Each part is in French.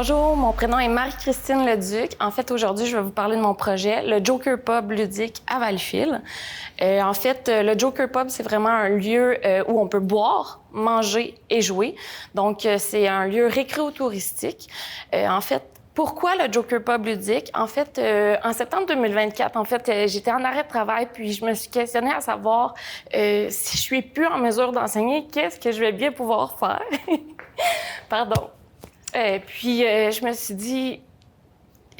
Bonjour, mon prénom est Marie-Christine Leduc. En fait, aujourd'hui, je vais vous parler de mon projet, le Joker Pub ludique à Valleyfield. En fait, le Joker Pub, c'est vraiment un lieu où on peut boire, manger et jouer. Donc, c'est un lieu récréo-touristique. En fait, pourquoi le Joker Pub ludique? En fait, en septembre 2024, j'étais en arrêt de travail, puis je me suis questionnée à savoir si je suis plus en mesure d'enseigner, qu'est-ce que je vais bien pouvoir faire? Pardon. Je me suis dit,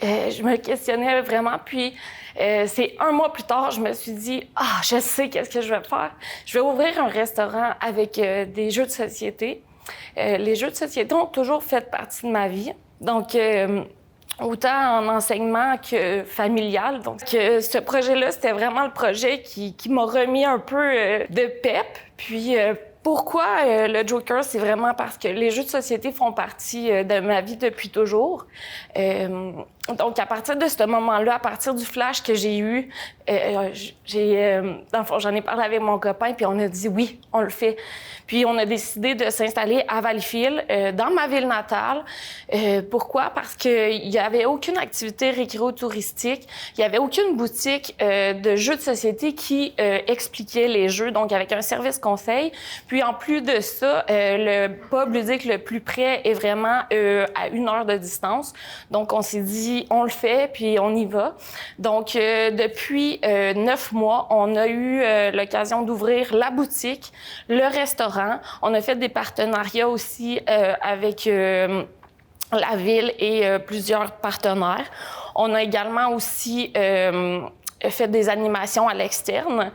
je me questionnais vraiment, puis c'est un mois plus tard, je me suis dit, je sais qu'est-ce que je vais faire. Je vais ouvrir un restaurant avec des jeux de société. Les jeux de société ont toujours fait partie de ma vie, donc autant en enseignement que familial. Donc ce projet-là, c'était vraiment le projet qui m'a remis un peu de pep, puis pourquoi le Joker? C'est vraiment parce que les jeux de société font partie de ma vie depuis toujours. Donc, à partir de ce moment-là, à partir du flash que j'ai eu, dans le fond, j'en ai parlé avec mon copain, puis on a dit oui, on le fait. Puis on a décidé de s'installer à Valleyfield, dans ma ville natale. Pourquoi? Parce qu'il n'y avait aucune activité récréo-touristique, il n'y avait aucune boutique de jeux de société qui expliquait les jeux, donc avec un service conseil. Puis en plus de ça, le pub ludique le plus près est vraiment à 1 heure de distance. Donc on s'est dit, on le fait, puis on y va. Donc depuis 9 mois, on a eu l'occasion d'ouvrir la boutique, le restaurant. On a fait des partenariats aussi avec la ville et plusieurs partenaires. On a également aussi fait des animations à l'externe.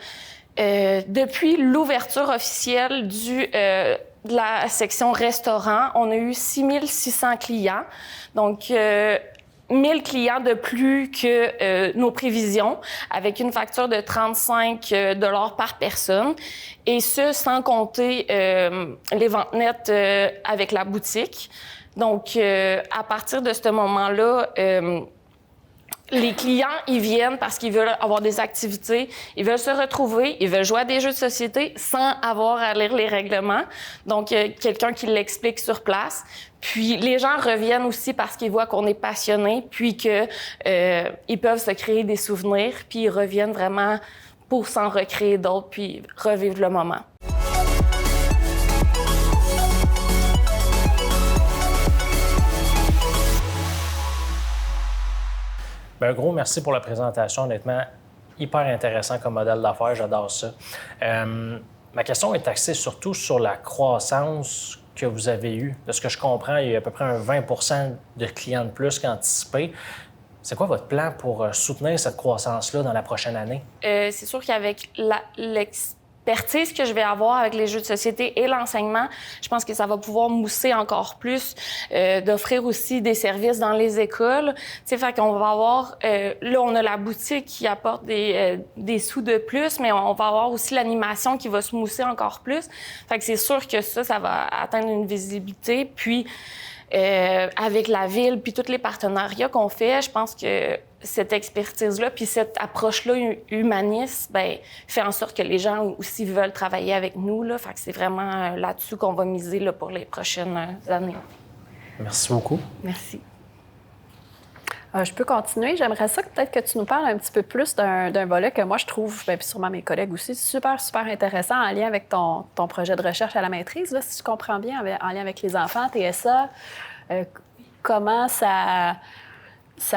Depuis l'ouverture officielle de la section restaurant, on a eu 6600 clients. Donc, 1000 clients de plus que nos prévisions, avec une facture de 35 $ par personne. Et ce, sans compter les ventes nettes avec la boutique. Donc, à partir de ce moment-là, les clients, ils viennent parce qu'ils veulent avoir des activités, ils veulent se retrouver, ils veulent jouer à des jeux de société sans avoir à lire les règlements. Donc, quelqu'un qui l'explique sur place. Puis, les gens reviennent aussi parce qu'ils voient qu'on est passionnés, puis que ils peuvent se créer des souvenirs, puis ils reviennent vraiment pour s'en recréer d'autres, puis revivre le moment. Bien, un gros merci pour la présentation. Honnêtement, hyper intéressant comme modèle d'affaires. J'adore ça. Ma question est axée surtout sur la croissance que vous avez eue. De ce que je comprends, il y a à peu près un 20 % de clients de plus qu'anticipé. C'est quoi votre plan pour soutenir cette croissance-là dans la prochaine année? C'est sûr qu'avec l'expertise que je vais avoir avec les jeux de société et l'enseignement, je pense que ça va pouvoir mousser encore plus, d'offrir aussi des services dans les écoles. Tu sais, fait qu'on va avoir... là, on a la boutique qui apporte des sous de plus, mais on va avoir aussi l'animation qui va se mousser encore plus. Fait que c'est sûr que ça va atteindre une visibilité. Puis, avec la ville, puis tous les partenariats qu'on fait, je pense que cette expertise-là, puis cette approche-là humaniste, bien, fait en sorte que les gens aussi veulent travailler avec nous, là. Fait que c'est vraiment là-dessus qu'on va miser là, pour les prochaines années. Merci beaucoup. Merci. Je peux continuer. J'aimerais ça que peut-être que tu nous parles un petit peu plus d'un volet que moi, je trouve, bien, puis sûrement mes collègues aussi, super, super intéressant en lien avec ton projet de recherche à la maîtrise, là, si je comprends bien, en lien avec les enfants, TSA. Comment ça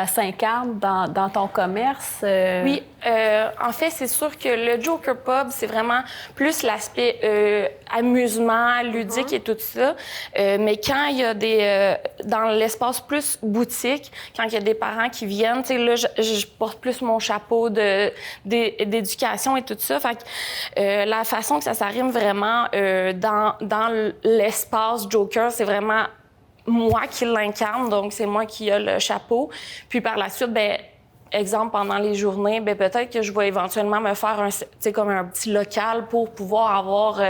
s'incarne dans ton commerce? Oui, en fait, c'est sûr que le Joker Pub, c'est vraiment plus l'aspect amusement, ludique et tout ça. Mais quand il y a dans l'espace plus boutique, quand il y a des parents qui viennent, tu sais, là, je porte plus mon chapeau d'éducation et tout ça. Fait que la façon que ça s'arrime vraiment dans l'espace Joker, c'est vraiment moi qui l'incarne, donc c'est moi qui ai le chapeau. Puis par la suite, bien, exemple, pendant les journées, bien, peut-être que je vais éventuellement me faire comme un petit local pour pouvoir avoir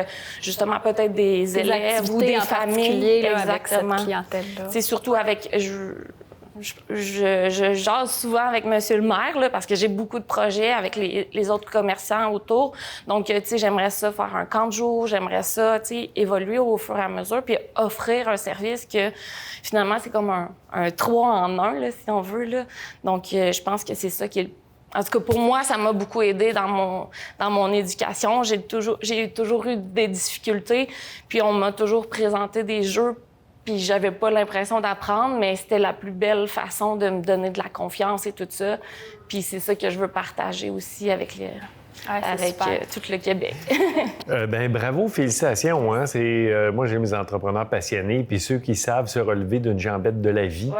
justement peut-être des élèves ou des familles. Là, exactement. Avec cette clientèle-là. C'est surtout avec... je jase souvent avec monsieur le maire, là, parce que j'ai beaucoup de projets avec les autres commerçants autour. Donc, tu sais, j'aimerais ça faire un camp de jour, j'aimerais ça, tu sais, évoluer au fur et à mesure, puis offrir un service que, finalement, c'est comme un 3 en 1, là, si on veut, là. Donc, je pense que c'est ça qui est En tout cas, pour moi, ça m'a beaucoup aidé dans mon éducation. J'ai toujours eu des difficultés, puis on m'a toujours présenté des jeux, puis j'avais pas l'impression d'apprendre, mais c'était la plus belle façon de me donner de la confiance et tout ça. Puis c'est ça que je veux partager aussi avec tout le Québec. Bravo, félicitations. Hein? Moi, j'ai mes entrepreneurs passionnés, puis ceux qui savent se relever d'une jambette de la vie,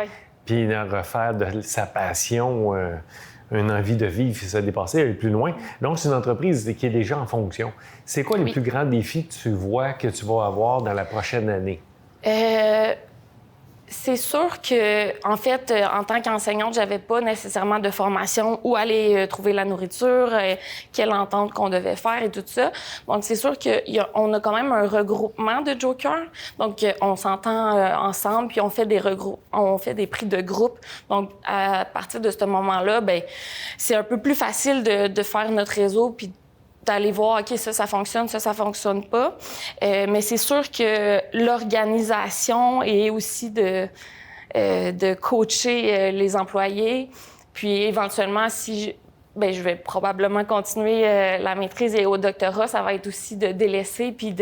puis refaire de sa passion une envie de vivre, se dépasser, aller plus loin. Donc, c'est une entreprise qui est déjà en fonction. C'est quoi les plus grands défis que tu vois que tu vas avoir dans la prochaine année? C'est sûr que, en fait, en tant qu'enseignante, j'avais pas nécessairement de formation où aller trouver la nourriture, quelle entente qu'on devait faire et tout ça. Donc, c'est sûr qu'on a quand même un regroupement de jokers. Donc, on s'entend ensemble, puis on fait des prix de groupe. Donc, à partir de ce moment-là, c'est un peu plus facile de faire notre réseau, puis d'aller voir, OK, ça fonctionne, ça fonctionne pas. Mais c'est sûr que l'organisation et aussi de coacher les employés. Puis éventuellement, je vais probablement continuer la maîtrise et au doctorat, ça va être aussi de délaisser puis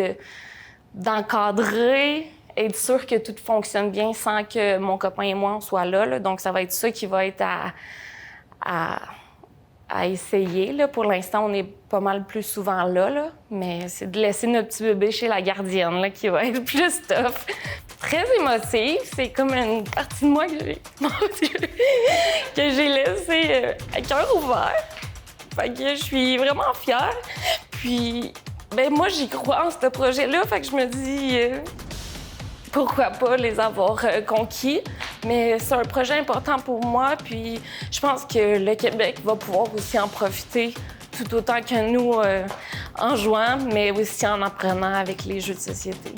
d'encadrer, être sûr que tout fonctionne bien sans que mon copain et moi, on soit là. Donc, ça va être ça qui va être à essayer. Là. Pour l'instant, on est pas mal plus souvent là. Mais c'est de laisser notre petit bébé chez la gardienne là, qui va être plus tough. Très émotive. C'est comme une partie de moi que j'ai laissée à cœur ouvert. Fait que je suis vraiment fière. Puis, moi, j'y crois en ce projet-là. Fait que je me dis... pourquoi pas les avoir conquis. Mais c'est un projet important pour moi, puis je pense que le Québec va pouvoir aussi en profiter tout autant que nous en jouant, mais aussi en apprenant avec les jeux de société.